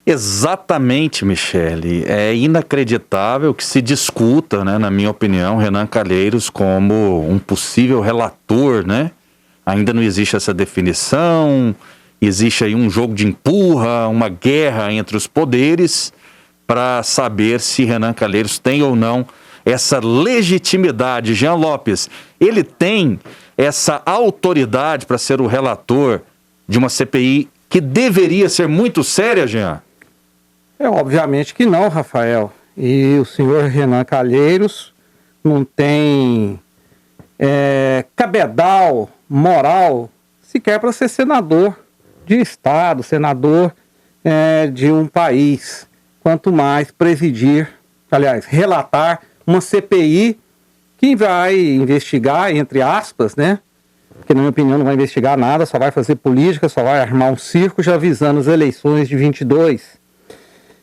Exatamente, Michele. É inacreditável que se discuta, né, na minha opinião, Renan Calheiros como um possível relator, né? Ainda não existe essa definição, existe aí um jogo de empurra, uma guerra entre os poderes para saber se Renan Calheiros tem ou não essa legitimidade. Jean Lopes, ele tem essa autoridade para ser o relator de uma CPI que deveria ser muito séria, Jean? Obviamente que não, Rafael. E o senhor Renan Calheiros não tem cabedal moral sequer para ser senador de Estado, senador de um país. Quanto mais relatar uma CPI que vai investigar, entre aspas, né? Porque, na minha opinião, não vai investigar nada, só vai fazer política, só vai armar um circo já visando as eleições de 22.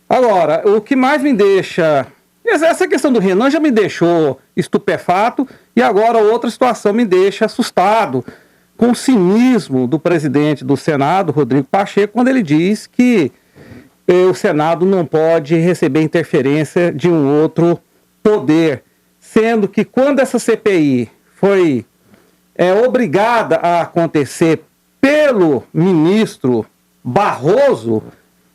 Agora, o que mais me deixa... Essa questão do Renan já me deixou estupefato e agora outra situação me deixa assustado com o cinismo do presidente do Senado, Rodrigo Pacheco, quando ele diz que o Senado não pode receber interferência de um outro poder, sendo que quando essa CPI foi obrigada a acontecer pelo ministro Barroso,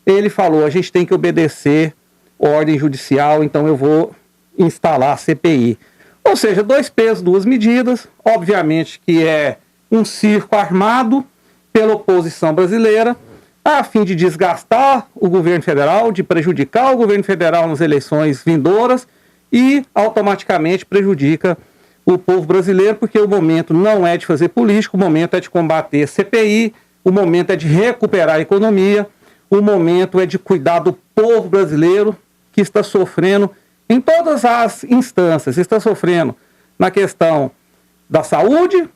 ele falou, a gente tem que obedecer ordem judicial, então eu vou instalar a CPI. Ou seja, 2 pesos, 2 medidas, obviamente que é um circo armado pela oposição brasileira, a fim de desgastar o governo federal, de prejudicar o governo federal nas eleições vindouras e automaticamente prejudica o povo brasileiro, porque o momento não é de fazer política, o momento é de combater a CPI, o momento é de recuperar a economia, o momento é de cuidar do povo brasileiro que está sofrendo em todas as instâncias, está sofrendo na questão da saúde,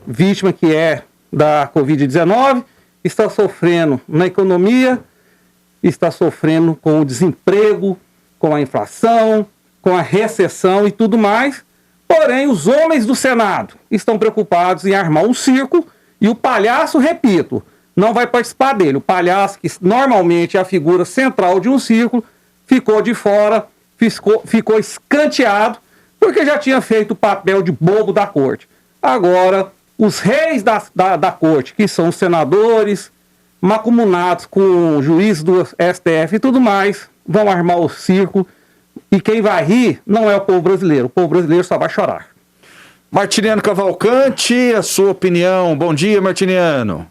vítima que é da Covid-19, está sofrendo na economia, está sofrendo com o desemprego, com a inflação, com a recessão e tudo mais. Porém, os homens do Senado estão preocupados em armar um circo e o palhaço, repito, não vai participar dele. O palhaço, que normalmente é a figura central de um círculo, ficou de fora, ficou escanteado, porque já tinha feito o papel de bobo da corte. Agora, os reis da corte, que são os senadores, macumunados com o juiz do STF e tudo mais, vão armar o circo. E quem vai rir não é o povo brasileiro só vai chorar. Martiniano Cavalcante, a sua opinião. Bom dia, Martiniano.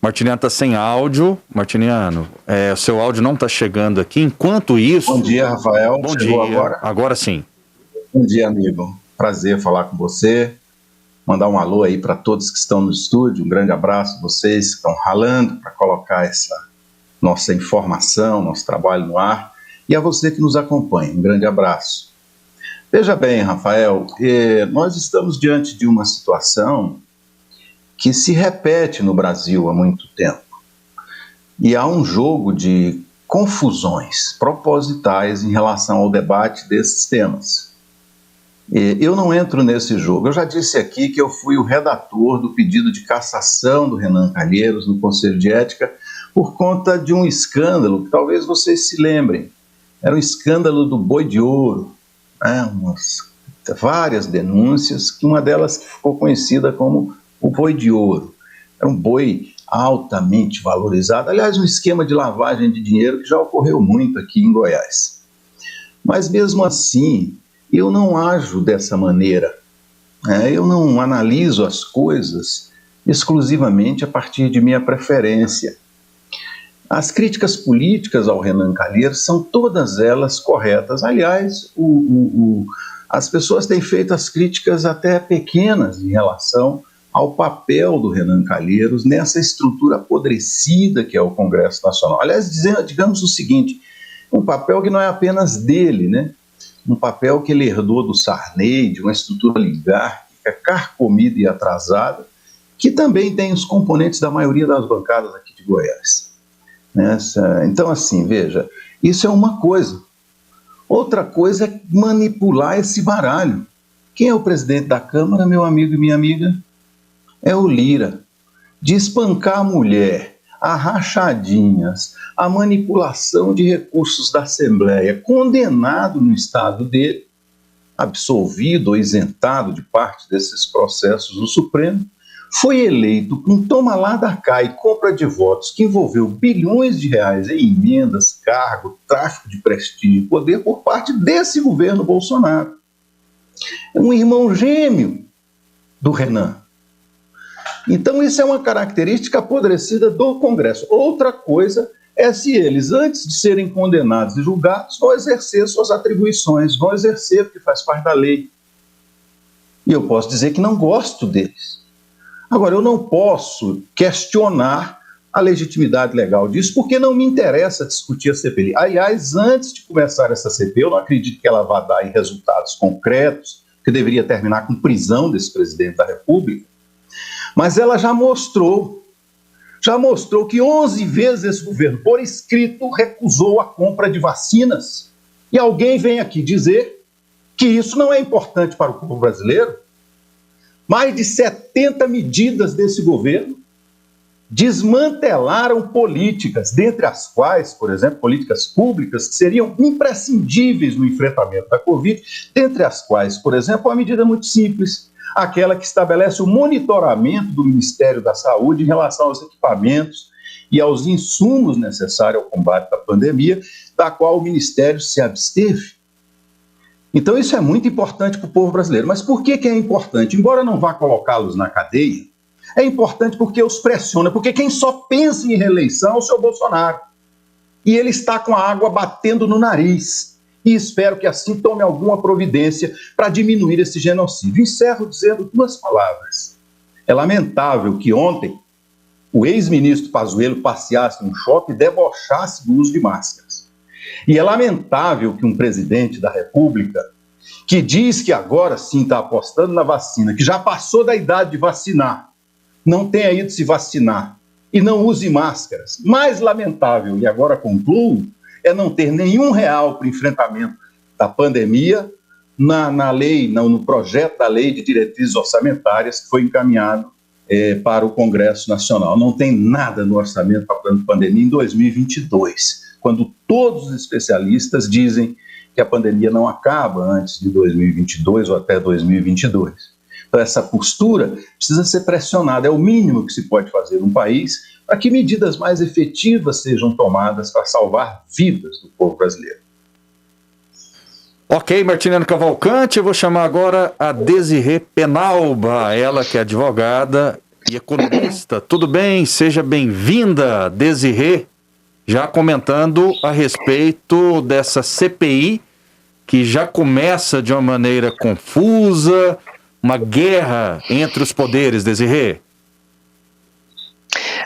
Martiniano está sem áudio. Martiniano, o seu áudio não está chegando aqui. Enquanto isso... Bom dia, Rafael. Bom Chegou dia. Agora? Agora sim. Bom dia, amigo. Prazer falar com você. Mandar um alô aí para todos que estão no estúdio. Um grande abraço a vocês que estão ralando para colocar essa nossa informação, nosso trabalho no ar. E a você que nos acompanha. Um grande abraço. Veja bem, Rafael, nós estamos diante de uma situação que se repete no Brasil há muito tempo. E há um jogo de confusões propositais em relação ao debate desses temas. Eu não entro nesse jogo. Eu já disse aqui que eu fui o redator do pedido de cassação do Renan Calheiros no Conselho de Ética por conta de um escândalo que talvez vocês se lembrem. Era um escândalo do boi de ouro, né? Várias denúncias, que uma delas ficou conhecida como o boi de ouro. Era um boi altamente valorizado, aliás, um esquema de lavagem de dinheiro que já ocorreu muito aqui em Goiás. Mas mesmo assim, eu não ajo dessa maneira. Eu não analiso as coisas exclusivamente a partir de minha preferência. As críticas políticas ao Renan Calheiros são todas elas corretas. Aliás, as pessoas têm feito as críticas até pequenas em relação ao papel do Renan Calheiros nessa estrutura apodrecida que é o Congresso Nacional. Aliás, digamos o seguinte, um papel que não é apenas dele, né? Um papel que ele herdou do Sarney, de uma estrutura oligárquica, carcomida e atrasada, que também tem os componentes da maioria das bancadas aqui de Goiás. Então, assim, veja, isso é uma coisa. Outra coisa é manipular esse baralho. Quem é o presidente da Câmara, meu amigo e minha amiga? É o Lira. de espancar a mulher, a rachadinhas, a manipulação de recursos da Assembleia, condenado no estado dele, absolvido ou isentado de parte desses processos no Supremo, foi eleito com toma lá da cá e compra de votos que envolveu bilhões de reais em emendas, cargo, tráfico de prestígio e poder por parte desse governo Bolsonaro. É um irmão gêmeo do Renan. Então isso é uma característica apodrecida do Congresso. Outra coisa é se eles, antes de serem condenados e julgados, vão exercer suas atribuições, vão exercer o que faz parte da lei. E eu posso dizer que não gosto deles. Agora, eu não posso questionar a legitimidade legal disso, porque não me interessa discutir a CPI. Aliás, antes de começar essa CPI, eu não acredito que ela vá dar em resultados concretos, que deveria terminar com prisão desse presidente da República, mas ela já mostrou que 11 vezes esse governo, por escrito, recusou a compra de vacinas. E alguém vem aqui dizer que isso não é importante para o povo brasileiro? Mais de 70 medidas desse governo desmantelaram políticas, dentre as quais, por exemplo, políticas públicas que seriam imprescindíveis no enfrentamento da Covid, dentre as quais, por exemplo, uma medida muito simples, aquela que estabelece o monitoramento do Ministério da Saúde em relação aos equipamentos e aos insumos necessários ao combate da pandemia, da qual o Ministério se absteve. Então isso é muito importante para o povo brasileiro. Mas por que é importante? Embora não vá colocá-los na cadeia, é importante porque os pressiona, porque quem só pensa em reeleição é o seu Bolsonaro. E ele está com a água batendo no nariz. E espero que assim tome alguma providência para diminuir esse genocídio. Encerro dizendo 2 palavras. É lamentável que ontem o ex-ministro Pazuello passeasse no shopping e debochasse do uso de máscaras. E é lamentável que um presidente da República, que diz que agora sim está apostando na vacina, que já passou da idade de vacinar, não tenha ido se vacinar e não use máscaras. Mais lamentável, e agora concluo, é não ter nenhum real para o enfrentamento da pandemia na lei, no projeto da lei de diretrizes orçamentárias que foi encaminhado para o Congresso Nacional. Não tem nada no orçamento para a pandemia em 2022, quando todos os especialistas dizem que a pandemia não acaba antes de 2022 ou até 2022. Então essa postura precisa ser pressionada, é o mínimo que se pode fazer num país para que medidas mais efetivas sejam tomadas para salvar vidas do povo brasileiro. Ok, Martiniano Cavalcante, eu vou chamar agora a Desirê Penalba, ela que é advogada e economista. Tudo bem? Seja bem-vinda, Desirê, já comentando a respeito dessa CPI que já começa de uma maneira confusa, uma guerra entre os poderes, Desirê.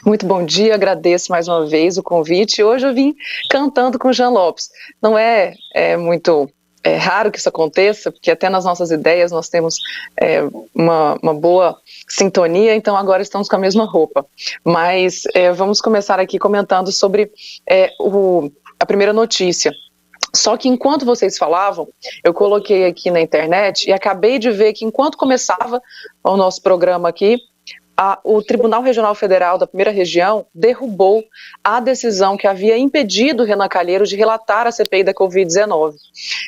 Muito bom dia, agradeço mais uma vez o convite. Hoje eu vim cantando com o Jean Lopes. Não é muito raro que isso aconteça, porque até nas nossas ideias nós temos uma boa sintonia, então agora estamos com a mesma roupa. Mas vamos começar aqui comentando sobre a primeira notícia. Só que enquanto vocês falavam, eu coloquei aqui na internet e acabei de ver que enquanto começava o nosso programa aqui, o Tribunal Regional Federal da Primeira Região derrubou a decisão que havia impedido o Renan Calheiros de relatar a CPI da Covid-19.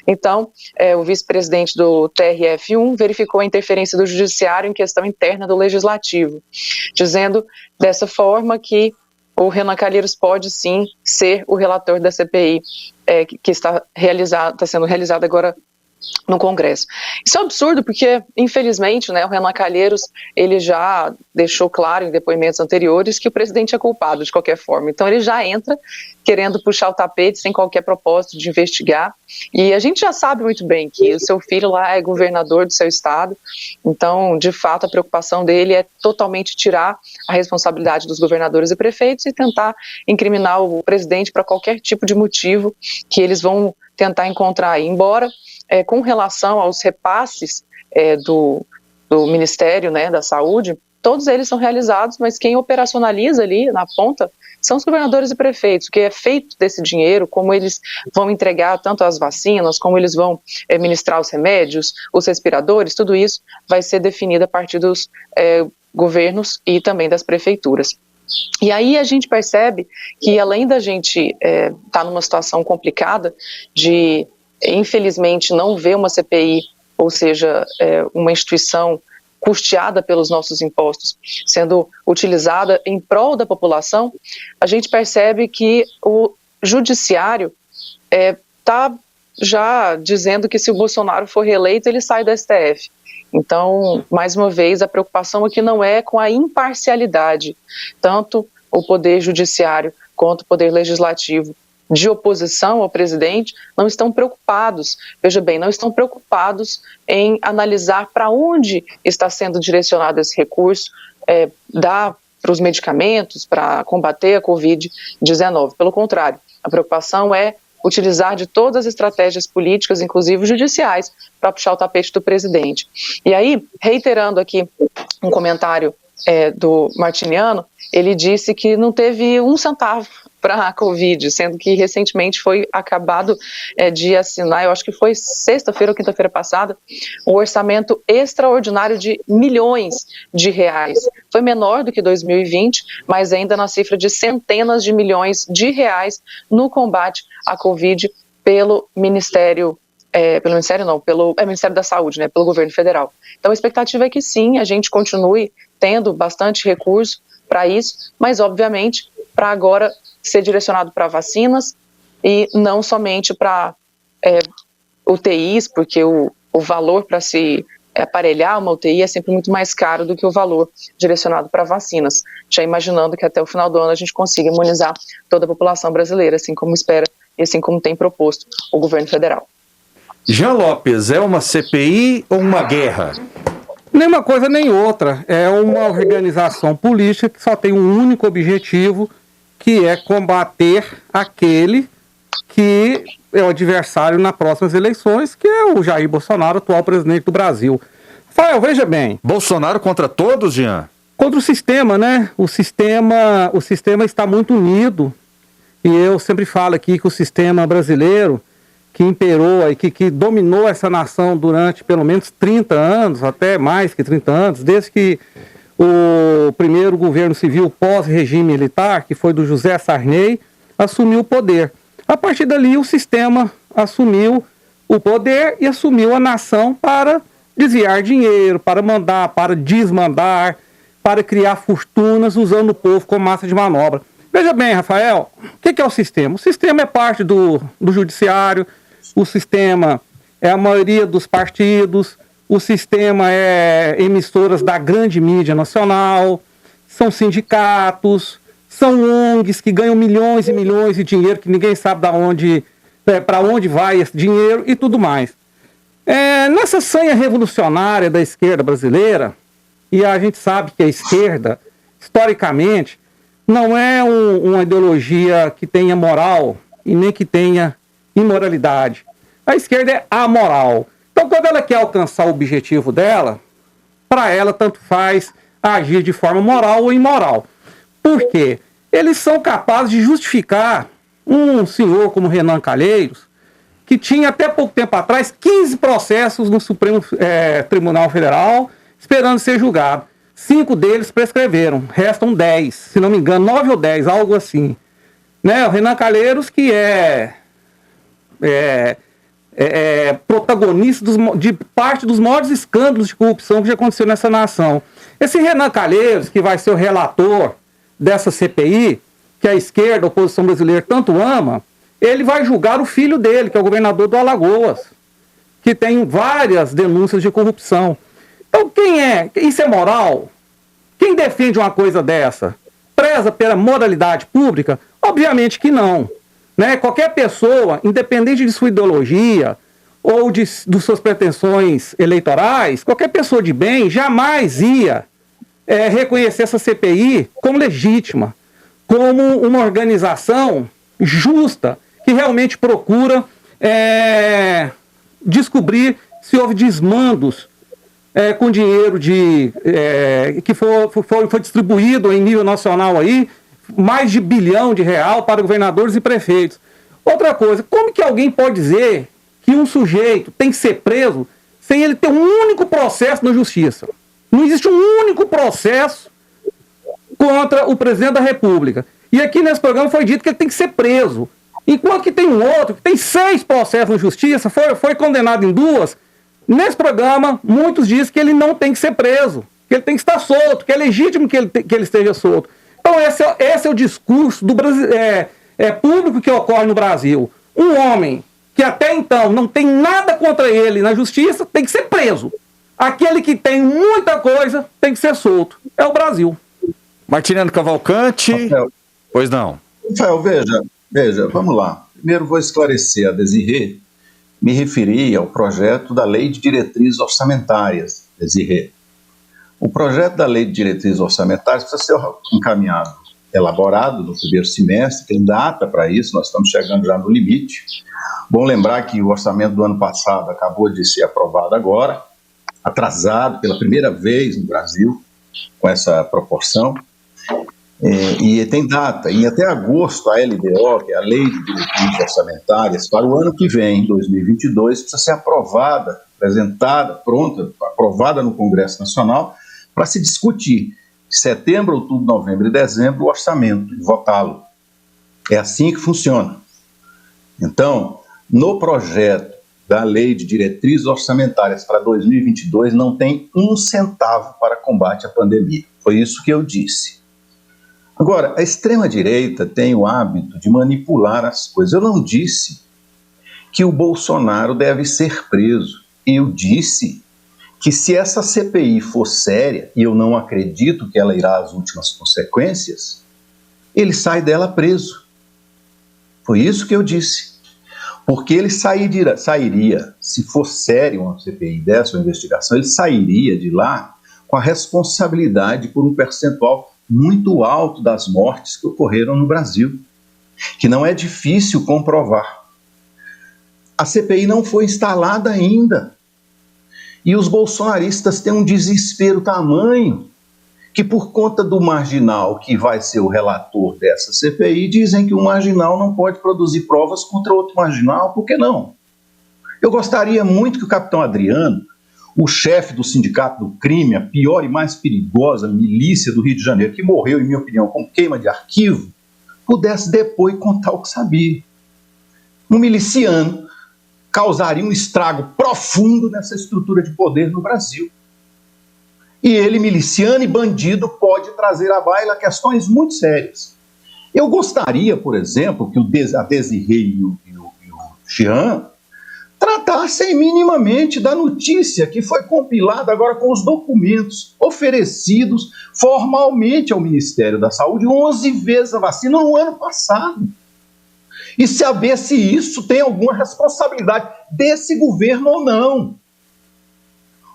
Então, o vice-presidente do TRF1 verificou a interferência do Judiciário em questão interna do Legislativo, dizendo dessa forma que o Renan Calheiros pode sim ser o relator da CPI que está sendo realizada agora no Congresso. Isso é um absurdo porque, infelizmente, o Renan Calheiros, ele já deixou claro em depoimentos anteriores que o presidente é culpado de qualquer forma. Então ele já entra querendo puxar o tapete sem qualquer propósito de investigar. E a gente já sabe muito bem que o seu filho lá é governador do seu estado. Então, de fato, a preocupação dele é totalmente tirar a responsabilidade dos governadores e prefeitos e tentar incriminar o presidente para qualquer tipo de motivo que eles vão tentar encontrar aí. Embora com relação aos repasses do Ministério da Saúde, todos eles são realizados, mas quem operacionaliza ali na ponta são os governadores e prefeitos. O que é feito desse dinheiro, como eles vão entregar tanto as vacinas, como eles vão ministrar os remédios, os respiradores, tudo isso vai ser definido a partir dos governos e também das prefeituras. E aí a gente percebe que, além da gente estar numa situação complicada de, infelizmente, não ver uma CPI, ou seja, uma instituição custeada pelos nossos impostos, sendo utilizada em prol da população, a gente percebe que o judiciário está já dizendo que, se o Bolsonaro for reeleito, ele sai do STF. Então, mais uma vez, a preocupação aqui não é com a imparcialidade. Tanto o Poder Judiciário quanto o Poder Legislativo, de oposição ao presidente, não estão preocupados, veja bem, não estão preocupados em analisar para onde está sendo direcionado esse recurso, para os medicamentos, para combater a Covid-19. Pelo contrário, a preocupação é utilizar de todas as estratégias políticas, inclusive judiciais, para puxar o tapete do presidente. E aí, reiterando aqui um comentário do Martiniano, ele disse que não teve um centavo para a Covid, sendo que recentemente foi acabado de assinar, eu acho que foi sexta-feira ou quinta-feira passada, um orçamento extraordinário de milhões de reais. Foi menor do que 2020, mas ainda na cifra de centenas de milhões de reais no combate à Covid pelo Ministério da Saúde, né, pelo governo federal. Então a expectativa é que sim, a gente continue tendo bastante recurso para isso, mas obviamente para agora ser direcionado para vacinas e não somente para UTIs, porque o valor para se aparelhar uma UTI é sempre muito mais caro do que o valor direcionado para vacinas, já imaginando que até o final do ano a gente consiga imunizar toda a população brasileira, assim como espera e assim como tem proposto o governo federal. Jean Lopes, é uma CPI ou uma guerra? Nem uma coisa nem outra. É uma organização política que só tem um único objetivo, que é combater aquele que é o adversário nas próximas eleições, que é o Jair Bolsonaro, atual presidente do Brasil. Rafael, veja bem. Bolsonaro contra todos, Jean? Contra o sistema, né? O sistema está muito unido. E eu sempre falo aqui que o sistema brasileiro, que imperou e que dominou essa nação durante pelo menos 30 anos, até mais que 30 anos, desde que o primeiro governo civil pós-regime militar, que foi do José Sarney, assumiu o poder. A partir dali, o sistema assumiu o poder e assumiu a nação para desviar dinheiro, para mandar, para desmandar, para criar fortunas usando o povo como massa de manobra. Veja bem, Rafael, o que é o sistema? O sistema é parte do judiciário, o sistema é a maioria dos partidos, o sistema é emissoras da grande mídia nacional, são sindicatos, são ONGs que ganham milhões e milhões de dinheiro que ninguém sabe para onde vai esse dinheiro e tudo mais. Nessa sanha revolucionária da esquerda brasileira, e a gente sabe que a esquerda, historicamente, não é uma ideologia que tenha moral e nem que tenha imoralidade. A esquerda é amoral. Então, quando ela quer alcançar o objetivo dela, para ela tanto faz agir de forma moral ou imoral. Por quê? Eles são capazes de justificar um senhor como Renan Calheiros, que tinha até pouco tempo atrás 15 processos no Supremo Tribunal Federal esperando ser julgado. 5 deles prescreveram, restam 10, se não me engano, 9 ou 10, algo assim. Né? O Renan Calheiros, que é protagonista de parte dos maiores escândalos de corrupção que já aconteceu nessa nação. Esse Renan Calheiros, que vai ser o relator dessa CPI, que a esquerda, a oposição brasileira, tanto ama, ele vai julgar o filho dele, que é o governador do Alagoas, que tem várias denúncias de corrupção. Então, quem é? Isso é moral? Quem defende uma coisa dessa? Preza pela moralidade pública? Obviamente que não. Né? Qualquer pessoa, independente de sua ideologia ou de suas pretensões eleitorais, qualquer pessoa de bem jamais ia reconhecer essa CPI como legítima, como uma organização justa, que realmente procura descobrir se houve desmandos com dinheiro que foi distribuído em nível nacional aí, mais de R$ 1 bilhão para governadores e prefeitos. Outra coisa, como que alguém pode dizer que um sujeito tem que ser preso sem ele ter um único processo na justiça? Não existe um único processo contra o presidente da República. E aqui nesse programa foi dito que ele tem que ser preso. Enquanto que tem um outro, que tem 6 processos na justiça, foi condenado em 2, nesse programa muitos dizem que ele não tem que ser preso, que ele tem que estar solto, que é legítimo que ele esteja solto. Então esse é o discurso do público que ocorre no Brasil. Um homem que até então não tem nada contra ele na justiça tem que ser preso. Aquele que tem muita coisa tem que ser solto. É o Brasil. Martiniano Cavalcante. Rafael, Pois não. Rafael, veja, vamos lá. Primeiro vou esclarecer a Desirê. Me referi ao projeto da Lei de Diretrizes Orçamentárias, Desirê. O projeto da Lei de Diretrizes Orçamentárias precisa ser encaminhado, elaborado no primeiro semestre, tem data para isso, nós estamos chegando já no limite. Bom lembrar que o orçamento do ano passado acabou de ser aprovado agora, atrasado pela primeira vez no Brasil, com essa proporção, e tem data, e até agosto a LDO, que é a Lei de Diretrizes Orçamentárias, para o ano que vem, 2022, precisa ser aprovada, apresentada, pronta, aprovada no Congresso Nacional, para se discutir em setembro, outubro, novembro e dezembro o orçamento, e votá-lo. É assim que funciona. Então, no projeto da Lei de Diretrizes Orçamentárias para 2022 não tem um centavo para combate à pandemia. Foi isso que eu disse. Agora, a extrema-direita tem o hábito de manipular as coisas. Eu não disse que o Bolsonaro deve ser preso. Eu disse que se essa CPI for séria, e eu não acredito que ela irá às últimas consequências, ele sai dela preso. Foi isso que eu disse. Porque ele sairia, se for sério uma CPI dessa, uma investigação, ele sairia de lá com a responsabilidade por um percentual muito alto das mortes que ocorreram no Brasil, que não é difícil comprovar. A CPI não foi instalada ainda. E os bolsonaristas têm um desespero tamanho que, por conta do marginal que vai ser o relator dessa CPI, dizem que o marginal não pode produzir provas contra outro marginal. Por que não? Eu gostaria muito que o capitão Adriano, o chefe do Sindicato do Crime, a pior e mais perigosa milícia do Rio de Janeiro, que morreu, em minha opinião, com queima de arquivo, pudesse depor e contar o que sabia. Um miliciano causaria um estrago profundo nessa estrutura de poder no Brasil. E ele, miliciano e bandido, pode trazer à baila questões muito sérias. Eu gostaria, por exemplo, que a Desirê e o Jean tratassem minimamente da notícia que foi compilada agora com os documentos oferecidos formalmente ao Ministério da Saúde 11 vezes a vacina no ano passado. E saber se isso tem alguma responsabilidade desse governo ou não.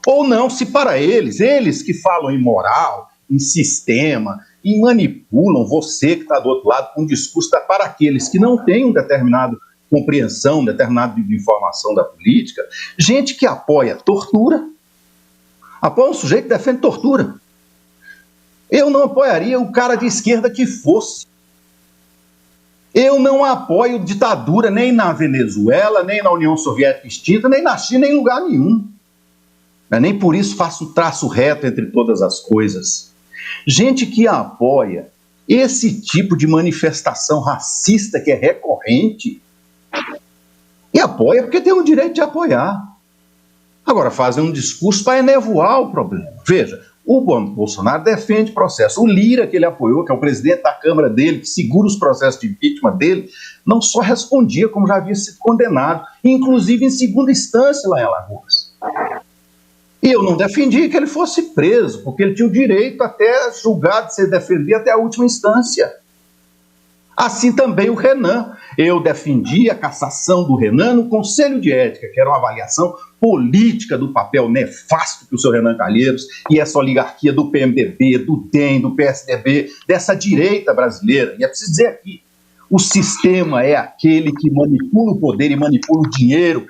Ou não, se para eles que falam em moral, em sistema, e manipulam você que está do outro lado com um discurso para aqueles que não têm um determinado compreensão, determinado tipo de informação da política, gente que apoia tortura, apoia um sujeito que defende tortura. Eu não apoiaria o cara de esquerda que fosse. Eu não apoio ditadura nem na Venezuela, nem na União Soviética extinta, nem na China, nem em lugar nenhum. Nem por isso faço um traço reto entre todas as coisas. Gente que apoia esse tipo de manifestação racista que é recorrente, e apoia porque tem o direito de apoiar. Agora, fazem um discurso para enevoar o problema. Veja, o Bolsonaro defende processo. O Lira, que ele apoiou, que é o presidente da Câmara dele, que segura os processos de impeachment dele, não só respondia, como já havia sido condenado, inclusive em segunda instância lá em Alagoas. E eu não defendi que ele fosse preso, porque ele tinha o direito até julgado de ser defendido até a última instância. Assim também o Renan. Eu defendi a cassação do Renan no Conselho de Ética, que era uma avaliação política do papel nefasto que o seu Renan Calheiros e essa oligarquia do PMDB, do DEM, do PSDB, dessa direita brasileira. E é preciso dizer aqui, o sistema é aquele que manipula o poder e manipula o dinheiro.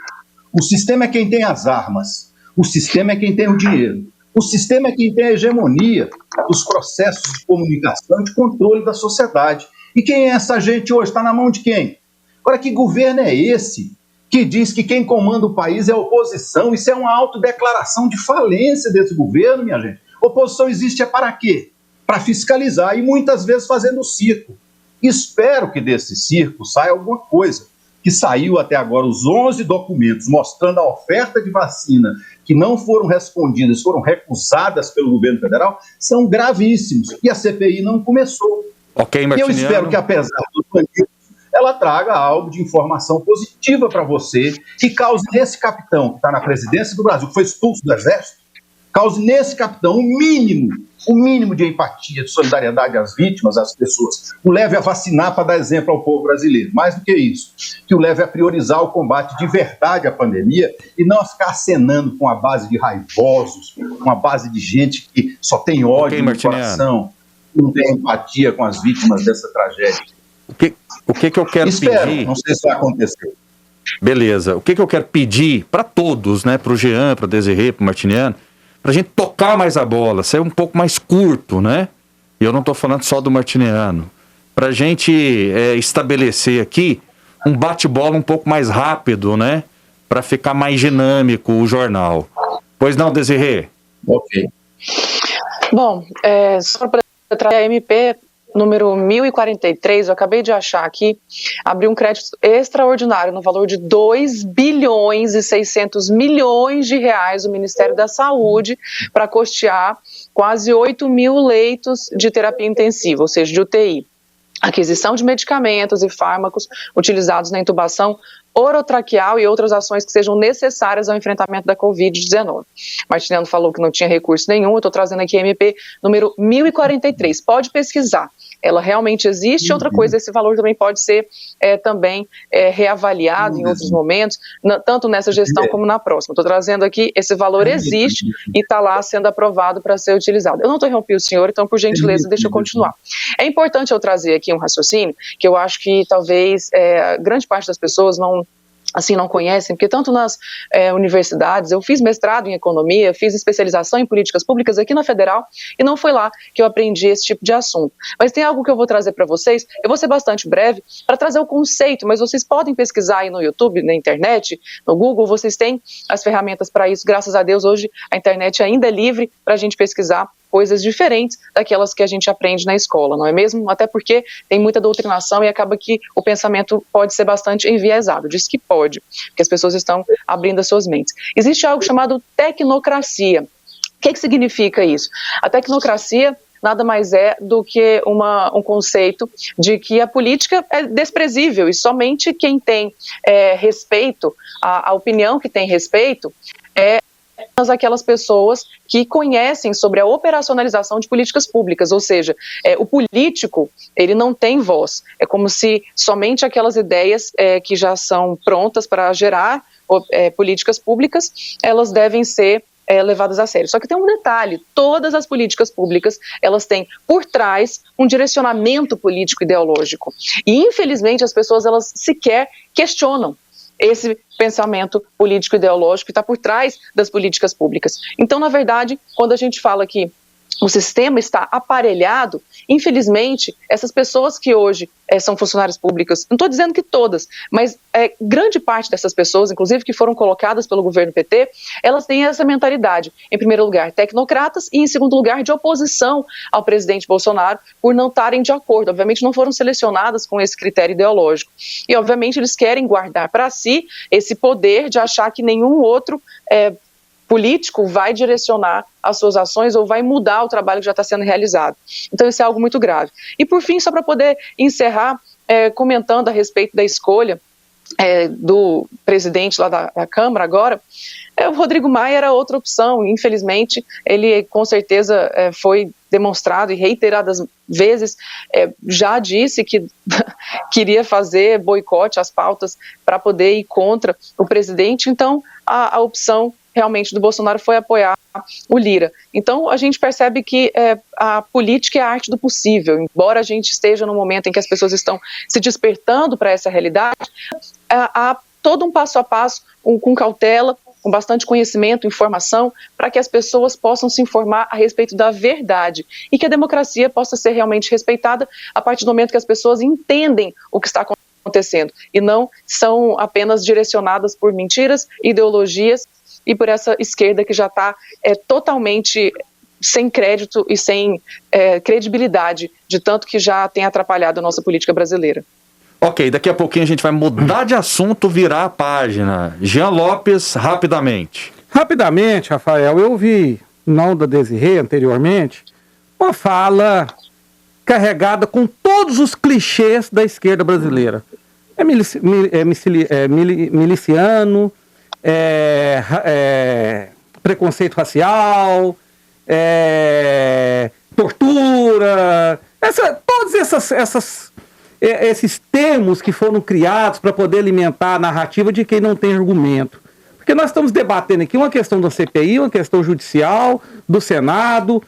O sistema é quem tem as armas. O sistema é quem tem o dinheiro. O sistema é quem tem a hegemonia dos processos de comunicação e de controle da sociedade. E quem é essa gente hoje? Está na mão de quem? Agora, que governo é esse que diz que quem comanda o país é a oposição? Isso é uma autodeclaração de falência desse governo, minha gente. Oposição existe para quê? Para fiscalizar e muitas vezes fazendo circo. Espero que desse circo saia alguma coisa. Que saiu até agora os 11 documentos mostrando a oferta de vacina que não foram respondidas, foram recusadas pelo governo federal, são gravíssimos. E a CPI não começou. Ok, Martiniano. Eu espero que, apesar dos bandidos, ela traga algo de informação positiva para você e cause nesse capitão que está na presidência do Brasil, que foi expulso do Exército, cause nesse capitão o mínimo de empatia, de solidariedade às vítimas, às pessoas. O leve a vacinar para dar exemplo ao povo brasileiro. Mais do que isso, que o leve a priorizar o combate de verdade à pandemia e não a ficar acenando com a base de raivosos, com a base de gente que só tem ódio no coração, que não tem empatia com as vítimas dessa tragédia. O que eu quero pedir... Não sei se vai acontecer. Beleza. O que eu quero pedir para todos, né? Para o Jean, para o Desirê, para o Martiniano, para a gente tocar mais a bola, ser um pouco mais curto, né? E eu não estou falando só do Martiniano. Para a gente estabelecer aqui um bate-bola um pouco mais rápido, né? Para ficar mais dinâmico o jornal. Pois não, Desirê? Ok. Bom, só para trazer a MP número 1043, eu acabei de achar aqui, abriu um crédito extraordinário no valor de 2 bilhões e 600 milhões de reais o Ministério da Saúde para custear quase 8 mil leitos de terapia intensiva, ou seja, de UTI. Aquisição de medicamentos e fármacos utilizados na intubação orotraqueal e outras ações que sejam necessárias ao enfrentamento da Covid-19. Martiniano falou que não tinha recurso nenhum, eu estou trazendo aqui a MP número 1043. Pode pesquisar, ela realmente existe. Outra coisa, esse valor também pode ser também reavaliado em outros momentos, tanto nessa gestão como na próxima. Estou trazendo aqui, esse valor existe e está lá sendo aprovado para ser utilizado. Eu não interrompi o senhor, então, por gentileza, deixa eu continuar. É importante eu trazer aqui um raciocínio que eu acho que talvez grande parte das pessoas não conhecem, porque tanto nas universidades, eu fiz mestrado em economia, fiz especialização em políticas públicas aqui na Federal, e não foi lá que eu aprendi esse tipo de assunto. Mas tem algo que eu vou trazer para vocês, eu vou ser bastante breve, para trazer o conceito, mas vocês podem pesquisar aí no YouTube, na internet, no Google, vocês têm as ferramentas para isso, graças a Deus, hoje a internet ainda é livre para a gente pesquisar coisas diferentes daquelas que a gente aprende na escola, não é mesmo? Até porque tem muita doutrinação e acaba que o pensamento pode ser bastante enviesado. Diz que pode, porque as pessoas estão abrindo as suas mentes. Existe algo chamado tecnocracia. O que significa isso? A tecnocracia nada mais é do que um conceito de que a política é desprezível e somente quem tem respeito, a opinião que tem respeito aquelas pessoas que conhecem sobre a operacionalização de políticas públicas, ou seja, o político, ele não tem voz, é como se somente aquelas ideias que já são prontas para gerar políticas públicas, elas devem ser levadas a sério. Só que tem um detalhe, todas as políticas públicas, elas têm por trás um direcionamento político ideológico, e infelizmente as pessoas, elas sequer questionam esse pensamento político ideológico que está por trás das políticas públicas. Então, na verdade, quando a gente fala que o sistema está aparelhado, infelizmente, essas pessoas que hoje são funcionárias públicas, não estou dizendo que todas, mas grande parte dessas pessoas, inclusive que foram colocadas pelo governo PT, elas têm essa mentalidade, em primeiro lugar, tecnocratas e em segundo lugar, de oposição ao presidente Bolsonaro por não estarem de acordo. Obviamente não foram selecionadas com esse critério ideológico. E obviamente eles querem guardar para si esse poder de achar que nenhum outro político vai direcionar as suas ações ou vai mudar o trabalho que já está sendo realizado. Então isso é algo muito grave. E por fim, só para poder encerrar, comentando a respeito da escolha do presidente lá da Câmara agora, o Rodrigo Maia era outra opção, infelizmente ele com certeza foi demonstrado e reiteradas vezes já disse que queria fazer boicote às pautas para poder ir contra o presidente, então a opção realmente do Bolsonaro foi apoiar o Lira. Então a gente percebe que a política é a arte do possível, embora a gente esteja num momento em que as pessoas estão se despertando para essa realidade, há todo um passo a passo, com cautela, com bastante conhecimento, informação, para que as pessoas possam se informar a respeito da verdade e que a democracia possa ser realmente respeitada a partir do momento que as pessoas entendem o que está acontecendo e não são apenas direcionadas por mentiras, ideologias e por essa esquerda que já está totalmente sem crédito e sem credibilidade, de tanto que já tem atrapalhado a nossa política brasileira. Ok, daqui a pouquinho a gente vai mudar de assunto, virar a página. Jean Lopes, rapidamente. Rapidamente, Rafael, eu vi, não da Desirê anteriormente, uma fala carregada com todos os clichês da esquerda brasileira. Miliciano, preconceito racial, tortura, todos esses termos que foram criados para poder alimentar a narrativa de quem não tem argumento. Porque nós estamos debatendo aqui uma questão da CPI, uma questão judicial, do Senado,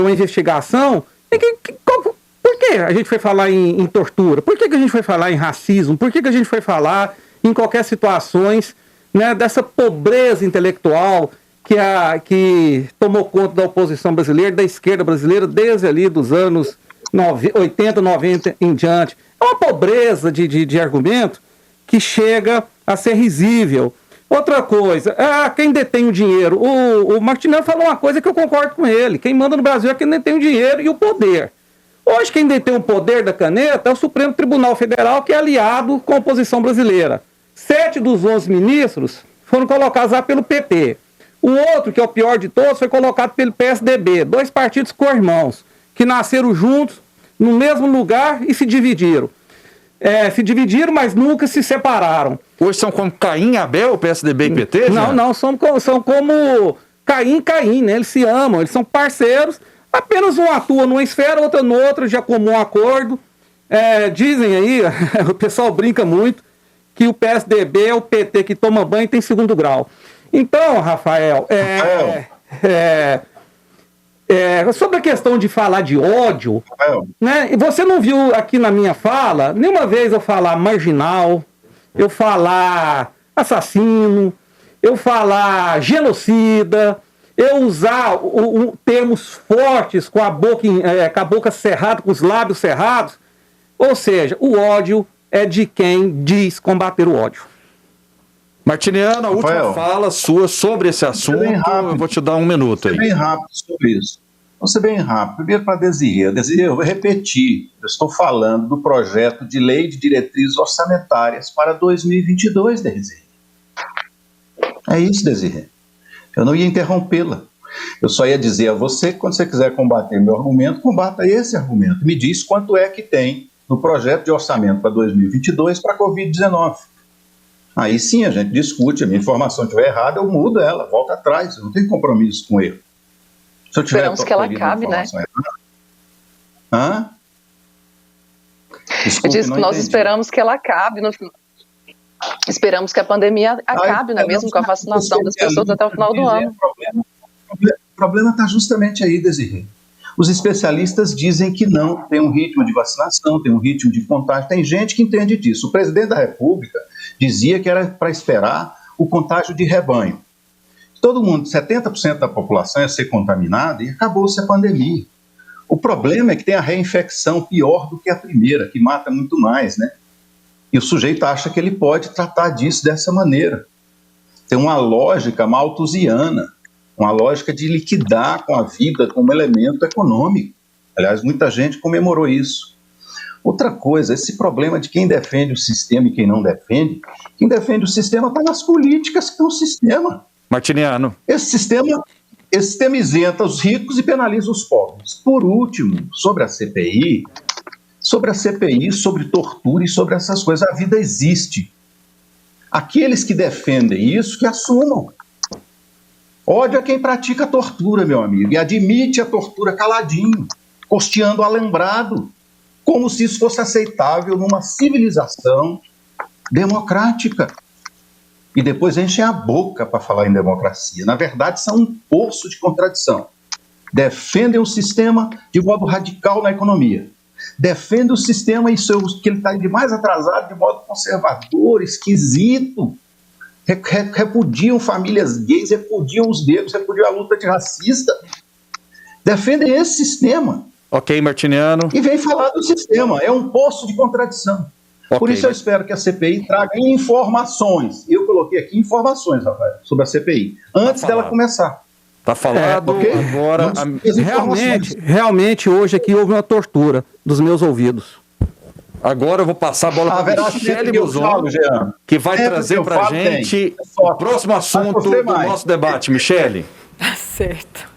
uma investigação. Por que a gente foi falar em tortura? Por que a gente foi falar em racismo? Por que a gente foi falar em qualquer situações, né, dessa pobreza intelectual que tomou conta da oposição brasileira, da esquerda brasileira, desde ali dos anos 80, 90 em diante? É uma pobreza de argumento que chega a ser risível. Outra coisa, quem detém o dinheiro? O Martinelli falou uma coisa que eu concordo com ele. Quem manda no Brasil é quem detém o dinheiro e o poder. Hoje quem detém o poder da caneta é o Supremo Tribunal Federal, que é aliado com a oposição brasileira. 7 dos 11 ministros foram colocados lá pelo PT. O outro, que é o pior de todos, foi colocado pelo PSDB. 2 partidos co-irmãos, que nasceram juntos no mesmo lugar e se dividiram. Mas nunca se separaram. Hoje são como Caim e Abel, PSDB e PT? Não, são como Caim e Caim, né? Eles se amam, eles são parceiros, apenas um atua numa esfera, outro noutra, de comum acordo. Dizem aí, o pessoal brinca muito, que o PSDB é o PT que toma banho e tem segundo grau. Então, Rafael, sobre a questão de falar de ódio, né? Você não viu aqui na minha fala, nenhuma vez eu falar marginal, eu falar assassino, eu falar genocida, eu usar termos fortes com a boca cerrada, com os lábios cerrados. Ou seja, o ódio é de quem diz combater o ódio. Martiniano, a última fala sua sobre esse assunto, eu vou te dar 1 minuto aí. Bem rápido sobre isso. Vou ser bem rápido. Primeiro para a Desirê. Desirê, eu vou repetir. Eu estou falando do projeto de lei de diretrizes orçamentárias para 2022, Desirê. É isso, Desirê. Eu não ia interrompê-la. Eu só ia dizer a você que quando você quiser combater meu argumento, combata esse argumento. Me diz quanto é que tem no projeto de orçamento para 2022 para a Covid-19. Aí sim a gente discute, a minha informação estiver errada, eu mudo ela, volto atrás, eu não tenho compromisso com ele. Se eu tiver esperamos que ela acabe, né? Desculpe, eu disse que nós esperamos que ela acabe no final. Esperamos que a pandemia acabe, não é mesmo? Com a vacinação das pessoas até o final do ano. O problema está justamente aí, Desirê. Os especialistas dizem que não, tem um ritmo de vacinação, tem um ritmo de contágio, tem gente que entende disso. O presidente da República dizia que era para esperar o contágio de rebanho. Todo mundo, 70% da população ia ser contaminada e acabou-se a pandemia. O problema é que tem a reinfecção pior do que a primeira, que mata muito mais, né? E o sujeito acha que ele pode tratar disso dessa maneira. Tem uma lógica malthusiana, uma lógica de liquidar com a vida como elemento econômico. Aliás, muita gente comemorou isso. Outra coisa, esse problema de quem defende o sistema e quem não defende, quem defende o sistema está nas políticas que é o sistema. Martiniano. Esse sistema isenta os ricos e penaliza os pobres. Por último, sobre a CPI, sobre tortura e sobre essas coisas, a vida existe. Aqueles que defendem isso, que assumam. Ódio é quem pratica a tortura, meu amigo, e admite a tortura caladinho, costeando alambrado, como se isso fosse aceitável numa civilização democrática. E depois enchem a boca para falar em democracia. Na verdade, são um poço de contradição. Defendem o sistema de modo radical na economia. Defendem o sistema que ele está de mais atrasado, de modo conservador, esquisito. Repudiam famílias gays, repudiam os negros, repudiam a luta antirracista. Defendem esse sistema. Ok, Martiniano. E vem falar do sistema. É um poço de contradição. Okay. Por isso eu espero que a CPI traga informações. Eu coloquei aqui informações, Rafael, sobre a CPI, antes dela começar. Tá falado ok? agora. Realmente, hoje aqui houve uma tortura dos meus ouvidos. Agora eu vou passar a bola para a Michele Buzon, que vai trazer para a gente o próximo assunto do nosso debate. Michele. Tá certo.